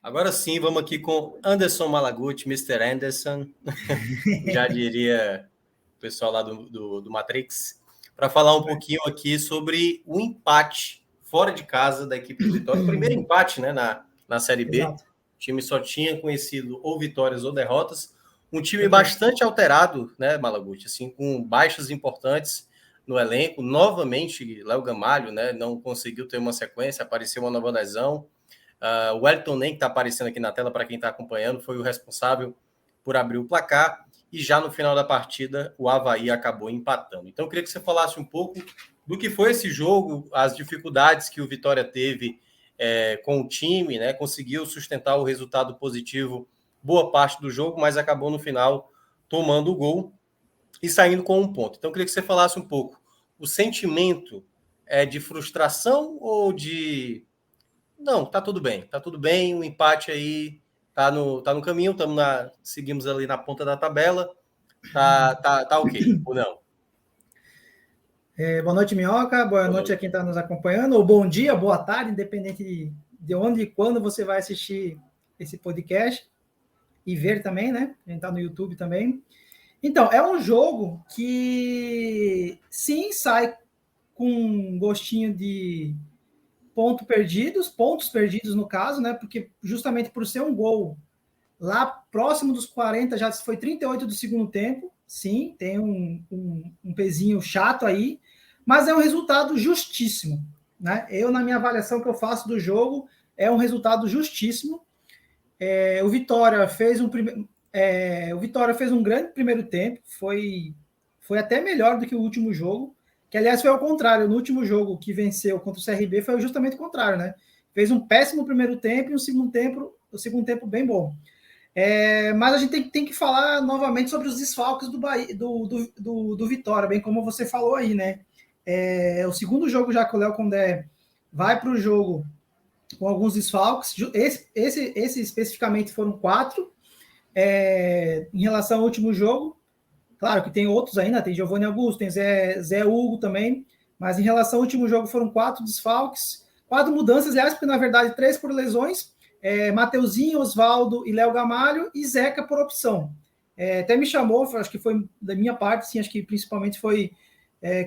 Agora sim, vamos aqui com Anderson Malaguti, Mr. Anderson, já diria o pessoal lá do Matrix, para falar um pouquinho aqui sobre o empate fora de casa da equipe do Vitória. O primeiro empate, né, na Série B. Exato. O time só tinha conhecido ou vitórias ou derrotas. Um time Perfeito. bastante alterado, né, Malaguti, assim, com baixas importantes no elenco. Novamente, Léo Gamalho, né, não conseguiu ter uma sequência, apareceu uma nova lesão. O Wellington Nem, que está aparecendo aqui na tela para quem está acompanhando, foi o responsável por abrir o placar. E já no final da partida, o Avaí acabou empatando. Então, eu queria que você falasse um pouco do que foi esse jogo, as dificuldades que o Vitória teve com o time, né? Conseguiu sustentar o resultado positivo boa parte do jogo, mas acabou no final tomando o gol e saindo com um ponto. Então, eu queria que você falasse um pouco o sentimento de frustração ou de não, tá tudo bem, o empate aí tá no caminho, seguimos ali na ponta da tabela, tá ok, ou não? Boa noite, Minhoca, boa noite a quem está nos acompanhando, ou bom dia, boa tarde, independente de onde e quando você vai assistir esse podcast e ver também, né? A gente está no YouTube também. Então, é um jogo que sim sai com um gostinho de pontos perdidos no caso, né? Porque justamente por ser um gol lá próximo dos 40, já foi 38 do segundo tempo, sim, tem um pezinho chato aí, mas é um resultado justíssimo, né? Eu, na minha avaliação que eu faço do jogo, é um resultado justíssimo. O Vitória fez um grande primeiro tempo, foi até melhor do que o último jogo, que aliás foi ao contrário, no último jogo que venceu contra o CRB foi justamente o contrário, né? Fez um péssimo primeiro tempo e um segundo tempo bem bom. Mas a gente tem que falar novamente sobre os desfalques do Vitória, bem como você falou aí, né? O segundo jogo já que o Léo Condé vai para o jogo com alguns desfalques. Esse especificamente foram 4. Em relação ao último jogo, claro que tem outros ainda, tem Giovanni Augusto, tem Zé Hugo também, mas em relação ao último jogo foram 4 desfalques, 4 mudanças, aliás, porque na verdade 3 por lesões, Mateuzinho, Osvaldo e Léo Gamalho, e Zeca por opção. Até me chamou, acho que foi da minha parte, sim, acho que principalmente foi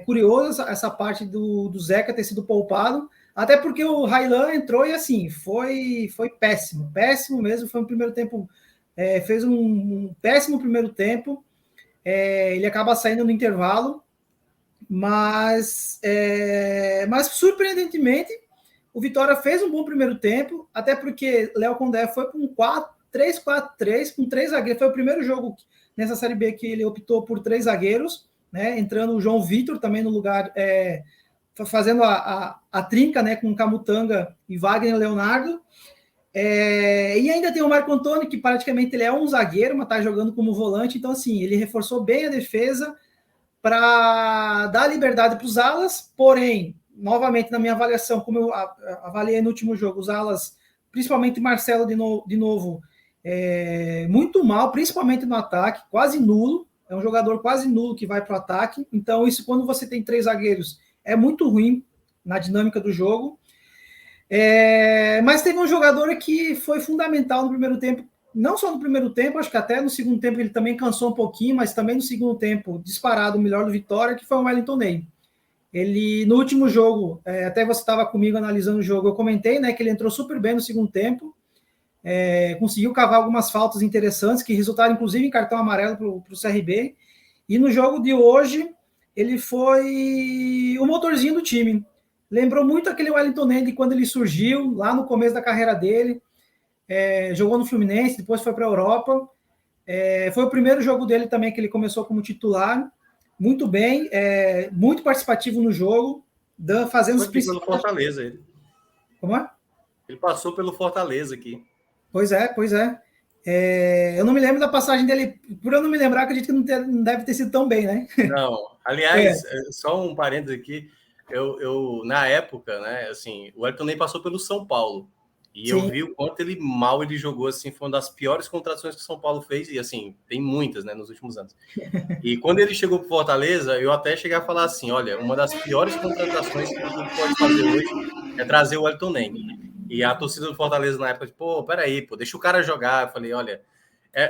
curioso essa parte do Zeca ter sido poupado, até porque o Railan entrou e assim, foi péssimo mesmo, foi um primeiro tempo, fez um péssimo primeiro tempo, ele acaba saindo no intervalo, mas surpreendentemente o Vitória fez um bom primeiro tempo, até porque Léo Condé foi com 3-4-3, com 3 zagueiros. Foi o primeiro jogo nessa Série B que ele optou por 3 zagueiros, né? Entrando o João Vitor também no lugar, fazendo a trinca, né? Com Camutanga e Wagner Leonardo. E ainda tem o Marco Antônio, que praticamente ele é um zagueiro, mas está jogando como volante. Então, assim, ele reforçou bem a defesa para dar liberdade para os alas, porém, novamente, na minha avaliação, como eu avaliei no último jogo, os alas, principalmente Marcelo de novo, muito mal, principalmente no ataque, quase nulo, é um jogador quase nulo que vai para o ataque, então isso quando você tem 3 zagueiros é muito ruim na dinâmica do jogo. Mas teve um jogador que foi fundamental no primeiro tempo, não só no primeiro tempo, acho que até no segundo tempo ele também cansou um pouquinho, mas também no segundo tempo disparado o melhor do Vitória, que foi o Wellington Ney. Ele, no último jogo, até você estava comigo analisando o jogo, eu comentei, né, que ele entrou super bem no segundo tempo, conseguiu cavar algumas faltas interessantes, que resultaram inclusive em cartão amarelo para o CRB, e no jogo de hoje, ele foi o motorzinho do time. Lembrou muito aquele Wellington Ney de quando ele surgiu, lá no começo da carreira dele, jogou no Fluminense, depois foi para a Europa. Foi o primeiro jogo dele também que ele começou como titular. Muito bem, muito participativo no jogo, fazendo os principais. Pelo Fortaleza, ele. Como é? Ele passou pelo Fortaleza aqui. Pois é. Eu não me lembro da passagem dele, por eu não me lembrar, acredito que não deve ter sido tão bem, né? Não, aliás, só um parênteses aqui, eu na época, né, assim, o Wellington nem passou pelo São Paulo, e Sim. Eu vi o quanto ele jogou, assim, foi uma das piores contratações que o São Paulo fez, e assim, tem muitas, né, nos últimos anos. E quando ele chegou para o Fortaleza, eu até cheguei a falar assim, olha, uma das piores contratações que o clube pode fazer hoje é trazer o Wellington Nem. E a torcida do Fortaleza na época, pô, peraí, pô, deixa o cara jogar. Eu falei, olha,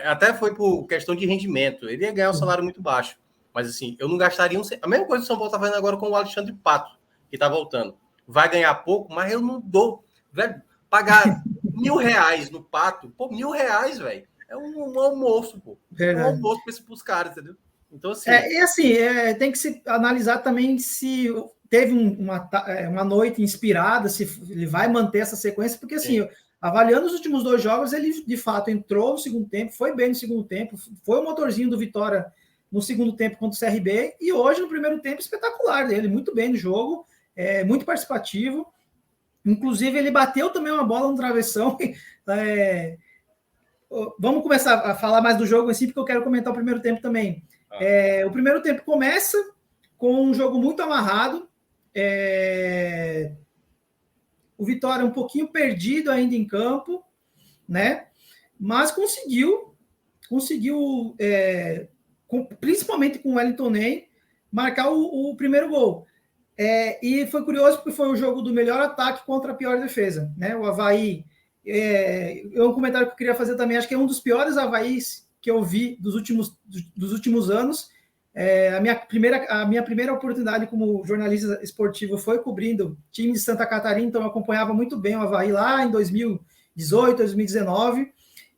até foi por questão de rendimento. Ele ia ganhar um salário muito baixo. Mas assim, eu não gastaria a mesma coisa que o São Paulo tá fazendo agora com o Alexandre Pato, que tá voltando. Vai ganhar pouco, mas eu não dou. Velho, pagar R$ 1.000 no Pato, pô, R$ 1.000, velho. É um almoço, pô. Verdade. Um almoço pros caras, entendeu? Então, assim. E assim, tem que se analisar também se teve uma noite inspirada, se ele vai manter essa sequência, porque assim, avaliando os últimos 2 jogos, ele de fato entrou no segundo tempo, foi bem no segundo tempo, foi o motorzinho do Vitória no segundo tempo contra o CRB, e hoje no primeiro tempo espetacular dele, muito bem no jogo, muito participativo. Inclusive, ele bateu também uma bola no travessão. Vamos começar a falar mais do jogo assim, porque eu quero comentar o primeiro tempo também. O primeiro tempo começa com um jogo muito amarrado. O Vitória um pouquinho perdido ainda em campo, né? Mas conseguiu principalmente com o Wellington Ney, marcar o primeiro gol. E foi curioso porque foi o jogo do melhor ataque contra a pior defesa, né? O Avaí, um comentário que eu queria fazer também, acho que é um dos piores Avaís que eu vi dos últimos anos. A minha primeira oportunidade como jornalista esportivo foi cobrindo time de Santa Catarina, então eu acompanhava muito bem o Avaí lá em 2018, 2019.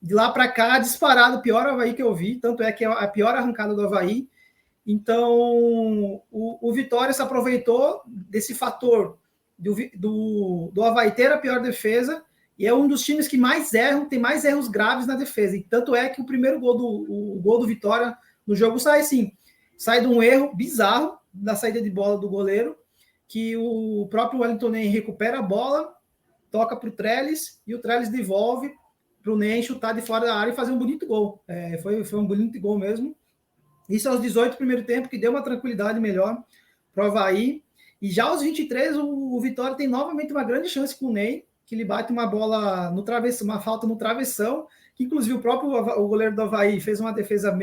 De lá para cá, disparado, o pior Avaí que eu vi, tanto é que é a pior arrancada do Avaí. Então, o Vitória se aproveitou desse fator do Avaí ter a pior defesa, e é um dos times que mais erram, tem mais erros graves na defesa. E tanto é que o primeiro gol do Vitória no jogo sai assim, sai de um erro bizarro da saída de bola do goleiro, que o próprio Wellington Ney recupera a bola, toca para o Trellis, e o Trellis devolve para o Ney chutar de fora da área e fazer um bonito gol. Foi um bonito gol mesmo. Isso aos 18 do primeiro tempo, que deu uma tranquilidade melhor para o Avaí. E já aos 23, o Vitória tem novamente uma grande chance com o Ney, que ele bate uma bola no travessão, uma falta no travessão, que inclusive o goleiro do Avaí fez uma defesa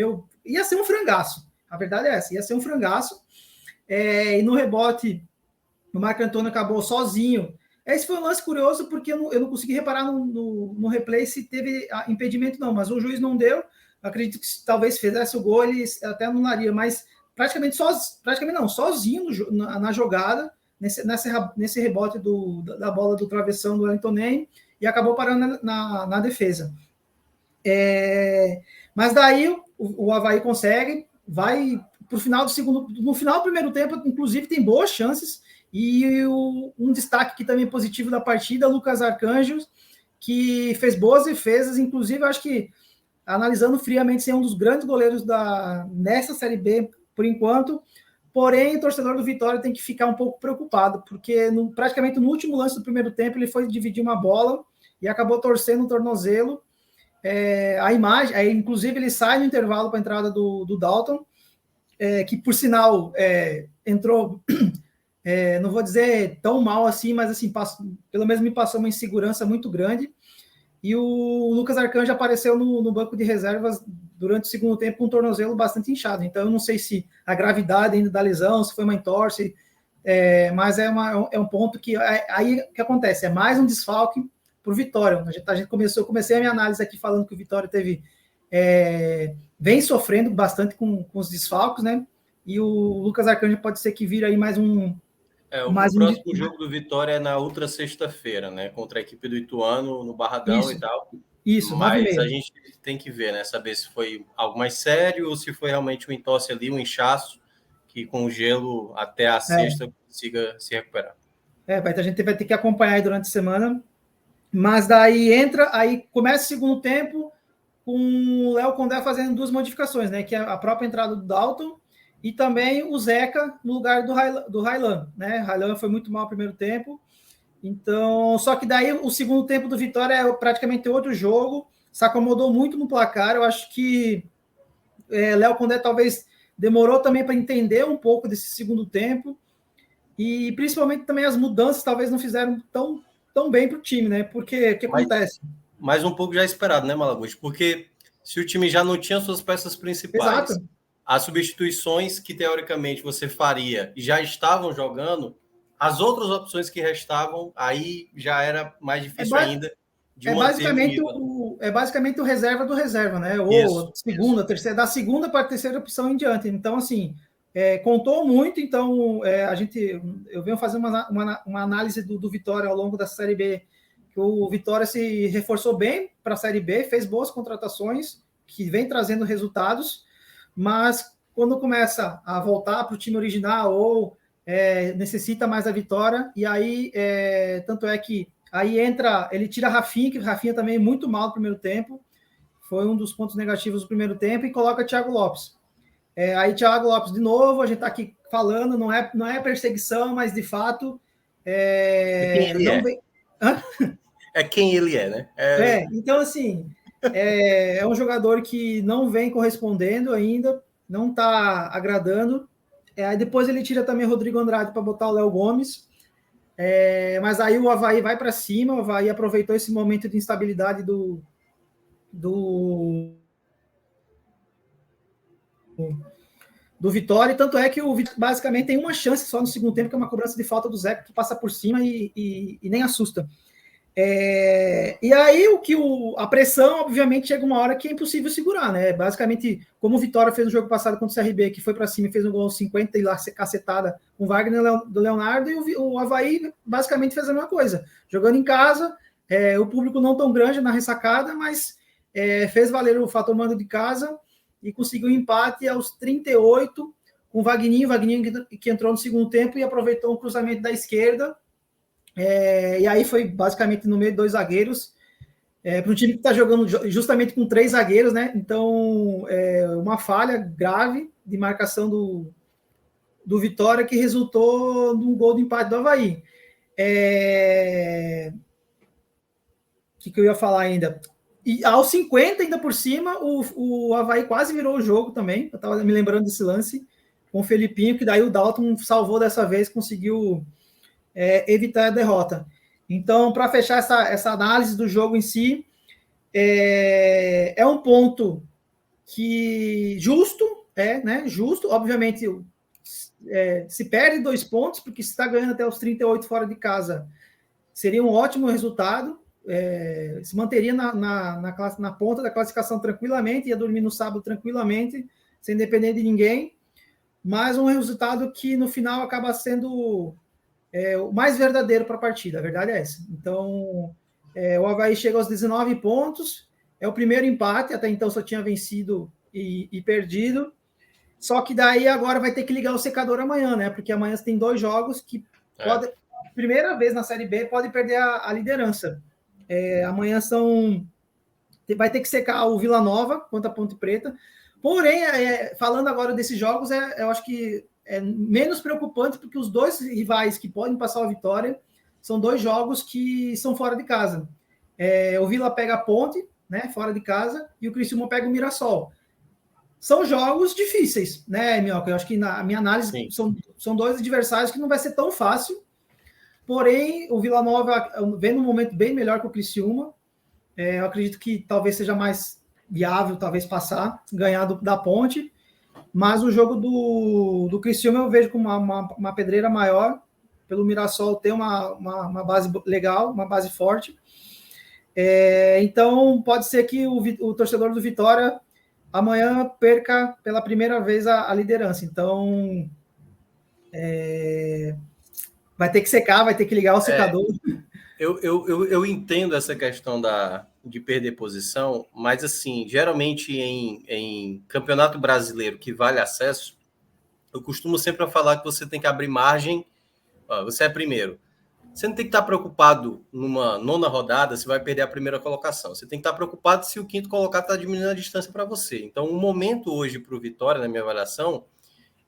ia ser um frangaço. A verdade é essa, ia ser um frangaço. E no rebote, o Marco Antônio acabou sozinho. Esse foi um lance curioso, porque eu não consegui reparar no replay se teve impedimento, não, mas o juiz não deu. Acredito que se talvez fizesse o gol, ele até anularia, mas praticamente sozinho na jogada, nesse rebote da bola do travessão do Wellington Ney, e acabou parando na defesa. Mas daí o Avaí consegue, vai para o final do segundo. No final do primeiro tempo, inclusive, tem boas chances, e um destaque que também é positivo da partida, Lucas Arcanjos, que fez boas defesas, inclusive, acho que analisando friamente, ser um dos grandes goleiros nessa Série B, por enquanto. Porém, o torcedor do Vitória tem que ficar um pouco preocupado, porque praticamente no último lance do primeiro tempo, ele foi dividir uma bola e acabou torcendo o tornozelo. A imagem, inclusive, ele sai no intervalo para a entrada do Dalton, que, por sinal, entrou, não vou dizer tão mal assim, mas assim, pelo menos me passou uma insegurança muito grande. E o Lucas Arcanjo apareceu no banco de reservas durante o segundo tempo com um tornozelo bastante inchado. Então, eu não sei se a gravidade ainda da lesão, se foi uma entorse, mas é um ponto que aí o que acontece? É mais um desfalque para o Vitória. Eu comecei a minha análise aqui falando que o Vitória vem sofrendo bastante com os desfalques, né? E o Lucas Arcanjo pode ser que vire aí mais um. O próximo jogo do Vitória é na outra sexta-feira, né? Contra a equipe do Ituano, no Barradão e tal. Isso, mas a gente tem que ver, né? Saber se foi algo mais sério ou se foi realmente um entorse ali, um inchaço, que com o gelo até a sexta consiga se recuperar. A gente vai ter que acompanhar aí durante a semana. Mas daí começa o segundo tempo com o Léo Condé fazendo 2 modificações, né? Que é a própria entrada do Dalton e também o Zeca no lugar do Raylan, né? Raylan foi muito mal no primeiro tempo. Então, só que daí o segundo tempo do Vitória é praticamente outro jogo, se acomodou muito no placar. Eu acho que Léo Condé talvez demorou também para entender um pouco desse segundo tempo, e principalmente também as mudanças talvez não fizeram tão bem para o time, né? Porque o que acontece? Mas um pouco já esperado, né, Malaguti? Porque se o time já não tinha suas peças principais, Exato. As substituições que teoricamente você faria e já estavam jogando, As outras opções que restavam, aí já era mais difícil ainda de manter o nível. É basicamente o reserva do reserva, né? Ou Isso. terceira, da segunda para a terceira opção em diante. Então, assim, contou muito. Então, eu venho fazer uma análise do Vitória ao longo da Série B, que o Vitória se reforçou bem para a Série B, fez boas contratações, que vem trazendo resultados, mas quando começa a voltar para o time original ou necessita mais a vitória, e aí, tanto é que aí entra, ele tira Rafinha, que Rafinha também é muito mal no primeiro tempo, foi um dos pontos negativos do primeiro tempo, e coloca Thiago Lopes. Aí Thiago Lopes de novo, a gente está aqui falando, não é perseguição, mas de fato Quem ele não é. vem... É quem ele é, né? Então, assim, é um jogador que não vem correspondendo ainda, não está agradando. Aí depois ele tira também Rodrigo Andrade para botar o Léo Gomes. Mas aí o Avaí vai para cima, o Avaí aproveitou esse momento de instabilidade do Vitória, tanto é que o Vitória basicamente tem uma chance só no segundo tempo, que é uma cobrança de falta do Zeca, que passa por cima e nem assusta. E aí a pressão, obviamente, chega uma hora que é impossível segurar, né? Basicamente, como o Vitória fez no jogo passado contra o CRB, que foi para cima e fez um gol 50 e lá cacetada com o Wagner do Leonardo, e o Avaí basicamente fez a mesma coisa. Jogando em casa, o público não tão grande na ressacada, mas fez valer o fator mando de casa e conseguiu um empate aos 38 com o Wagninho que entrou no segundo tempo e aproveitou um cruzamento da esquerda. E aí foi basicamente no meio de dois zagueiros, para um time que está jogando justamente com 3 zagueiros, né? Então, uma falha grave de marcação do Vitória que resultou num gol de empate do Avaí. O que eu ia falar ainda? E aos 50, ainda por cima, o Avaí quase virou o jogo também. Eu estava me lembrando desse lance com o Felipinho, que daí o Dalton salvou dessa vez, conseguiu evitar a derrota. Então, para fechar essa análise do jogo em si, é um ponto que justo, né? Justo, obviamente, se perde 2 pontos, porque se está ganhando até os 38 fora de casa, seria um ótimo resultado. Se manteria na ponta da classificação tranquilamente, ia dormir no sábado tranquilamente, sem depender de ninguém, mas um resultado que no final acaba sendo o mais verdadeiro para a partida, a verdade é essa. Então, o Avaí chega aos 19 pontos, é o primeiro empate, até então só tinha vencido e perdido, só que daí agora vai ter que ligar o secador amanhã, né? Porque amanhã tem 2 jogos que primeira vez na Série B, pode perder a liderança. Amanhã vai ter que secar o Vila Nova contra a Ponte Preta. Porém, falando agora desses jogos, eu acho que é menos preocupante, porque os 2 rivais que podem passar a vitória são 2 jogos que são fora de casa. O Vila pega a Ponte, né, fora de casa, e o Criciúma pega o Mirassol. São jogos difíceis, né, Minhoca? Eu acho que na minha análise são 2 adversários que não vai ser tão fácil. Porém, o Vila Nova vem num momento bem melhor que o Criciúma. Eu acredito que talvez seja mais viável, talvez passar, ganhar da Ponte. Mas o jogo do Criciúma eu vejo como uma pedreira maior, pelo Mirassol ter uma base legal, uma base forte. Então, pode ser que o torcedor do Vitória amanhã perca pela primeira vez a liderança. Então, vai ter que secar, vai ter que ligar o secador. Eu entendo essa questão de perder posição, mas assim, geralmente em campeonato brasileiro que vale acesso, eu costumo sempre falar que você tem que abrir margem. Você é primeiro. Você não tem que estar preocupado numa 9ª rodada se vai perder a primeira colocação. Você tem que estar preocupado se o 5º colocado está diminuindo a distância para você. Então, o momento hoje para o Vitória, na minha avaliação,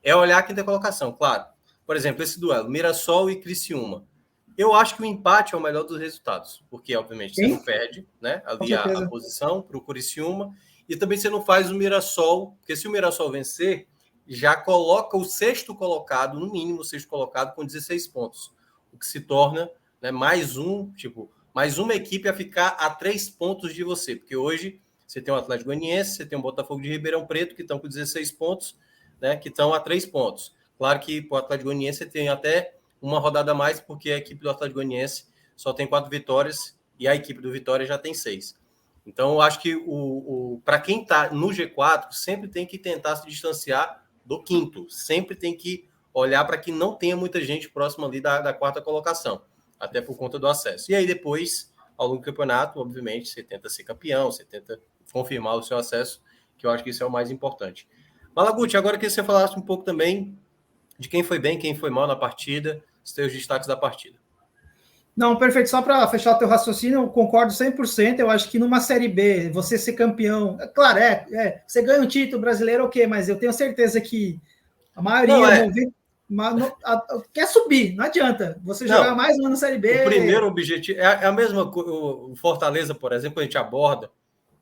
é olhar a 5ª colocação. Claro, por exemplo, esse duelo, Mirassol e Criciúma. Eu acho que o empate é o melhor dos resultados, porque, obviamente, você não perde, né, ali a posição para o Criciúma, e também você não faz o Mirassol, porque se o Mirassol vencer, já coloca o 6º colocado, no mínimo o 6º colocado, com 16 pontos, o que se torna, né, mais uma equipe a ficar a 3 pontos de você, porque hoje você tem o Atlético Goianiense, você tem o Botafogo de Ribeirão Preto, que estão com 16 pontos, né, que estão a 3 pontos. Claro que para o Atlético Goianiense você tem até uma rodada a mais, porque a equipe do Atlético Goianiense só tem 4 vitórias e a equipe do Vitória já tem 6. Então, eu acho que para quem está no G4, sempre tem que tentar se distanciar do quinto. Sempre tem que olhar para que não tenha muita gente próxima ali da quarta colocação, até por conta do acesso. E aí, depois, ao longo do campeonato, obviamente, você tenta ser campeão, você tenta confirmar o seu acesso, que eu acho que isso é o mais importante. Malaguti, agora que você falasse um pouco também de quem foi bem, quem foi mal na partida, os seus destaques da partida. Não, perfeito. Só para fechar o teu raciocínio, eu concordo 100%. Eu acho que numa Série B, você ser campeão... Claro, você ganha um título brasileiro, ok, mas eu tenho certeza que a maioria... quer subir, não adianta. Você jogar mais um ano na Série B... O primeiro objetivo... É a mesma coisa. O Fortaleza, por exemplo, a gente aborda...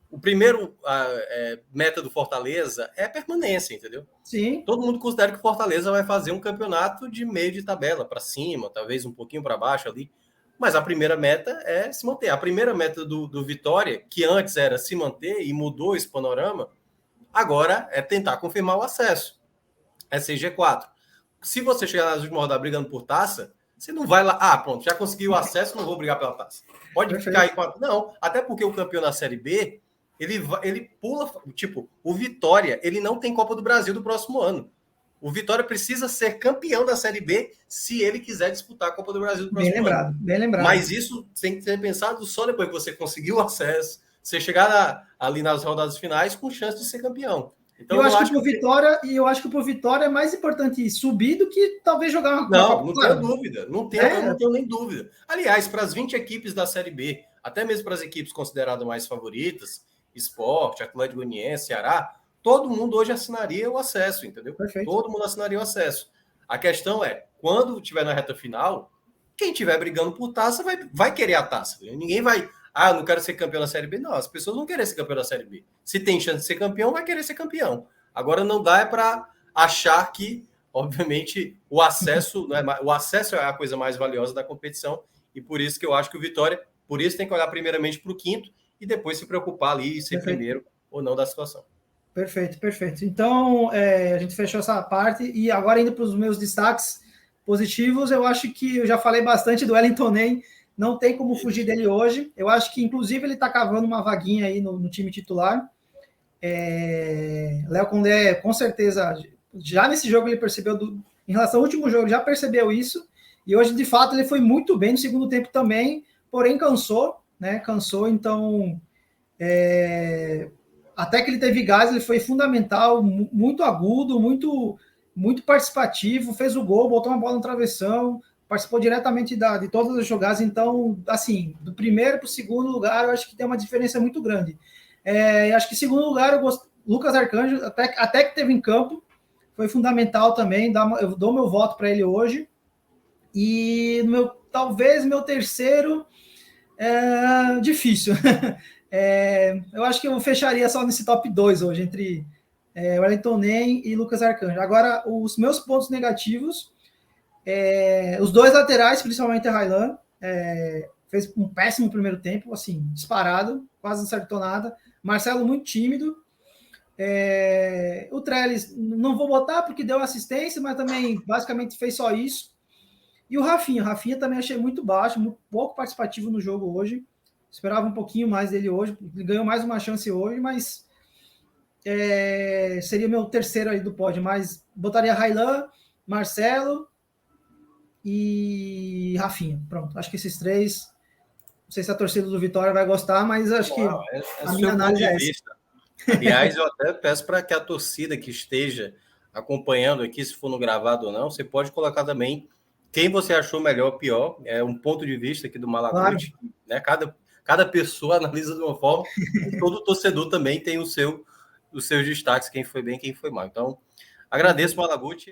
O primeiro meta do Fortaleza é a permanência, entendeu? Sim. Todo mundo considera que o Fortaleza vai fazer um campeonato de meio de tabela, para cima, talvez um pouquinho para baixo ali. Mas a primeira meta é se manter. A primeira meta do Vitória, que antes era se manter e mudou esse panorama, agora é tentar confirmar o acesso. É ser G4. Se você chegar nas últimas rodadas brigando por taça, você não vai lá, pronto, já conseguiu o acesso, não vou brigar pela taça. Pode ficar aí com a... Não, até porque o campeão da Série B, ele pula, tipo, o Vitória, ele não tem Copa do Brasil do próximo ano. O Vitória precisa ser campeão da Série B se ele quiser disputar a Copa do Brasil do próximo ano. Bem lembrado. Mas isso tem que ser pensado só depois que você conseguiu o acesso, você chegar ali nas rodadas finais com chance de ser campeão. Então, eu acho que pro Vitória é mais importante subir do que talvez jogar uma Copa. Não tenho dúvida. Não tenho nem dúvida. Aliás, para as 20 equipes da Série B, até mesmo para as equipes consideradas mais favoritas, Sport, Atlético Goianiense, Ceará, todo mundo hoje assinaria o acesso, entendeu? Perfeito. Todo mundo assinaria o acesso. A questão é, quando estiver na reta final, quem estiver brigando por taça vai querer a taça. Ninguém vai, eu não quero ser campeão da Série B. Não, as pessoas não querem ser campeão da Série B. Se tem chance de ser campeão, vai querer ser campeão. Agora não dá para achar que, obviamente, o acesso é a coisa mais valiosa da competição, e por isso que eu acho que o Vitória, por isso tem que olhar primeiramente para o quinto e depois se preocupar ali e ser primeiro ou não da situação. Perfeito. Então, a gente fechou essa parte e agora indo para os meus destaques positivos, eu acho que eu já falei bastante do Wellington Ney, não tem como fugir dele hoje. Eu acho que, inclusive, ele está cavando uma vaguinha aí no time titular. Léo Condé, com certeza, já nesse jogo ele percebeu, em relação ao último jogo, já percebeu isso, e hoje, de fato, ele foi muito bem no segundo tempo também, porém cansou, então... até que ele teve gás, ele foi fundamental, muito agudo, muito participativo, fez o gol, botou uma bola no travessão, participou diretamente de todas as jogadas. Então, assim, do primeiro para o segundo lugar, eu acho que tem uma diferença muito grande. Acho que em segundo lugar, Lucas Arcanjo, até que teve em campo, foi fundamental também, eu dou meu voto para ele hoje. E talvez meu terceiro difícil. Eu acho que eu fecharia só nesse top 2 hoje, entre Wellington Ney e Lucas Arcanjo. Agora, os meus pontos negativos, os dois laterais, principalmente a Raylan, fez um péssimo primeiro tempo, assim, disparado, quase não acertou nada. Marcelo muito tímido. O Trellis, não vou botar porque deu assistência, mas também basicamente fez só isso. E o Rafinha também achei muito baixo, muito pouco participativo no jogo hoje. Esperava um pouquinho mais dele hoje. Ele ganhou mais uma chance hoje, mas seria meu terceiro aí do pódio. Mas botaria Raylan, Marcelo e Rafinha. Pronto, acho que esses três. Não sei se a torcida do Vitória vai gostar, mas acho que a minha análise é essa. Aliás, eu até peço para que a torcida que esteja acompanhando aqui, se for no gravado ou não, você pode colocar também quem você achou melhor ou pior. É um ponto de vista aqui do Malaguti, claro, né? Cada pessoa analisa de uma forma, e todo torcedor também tem os seus destaques, quem foi bem, quem foi mal. Então, agradeço, Malaguti.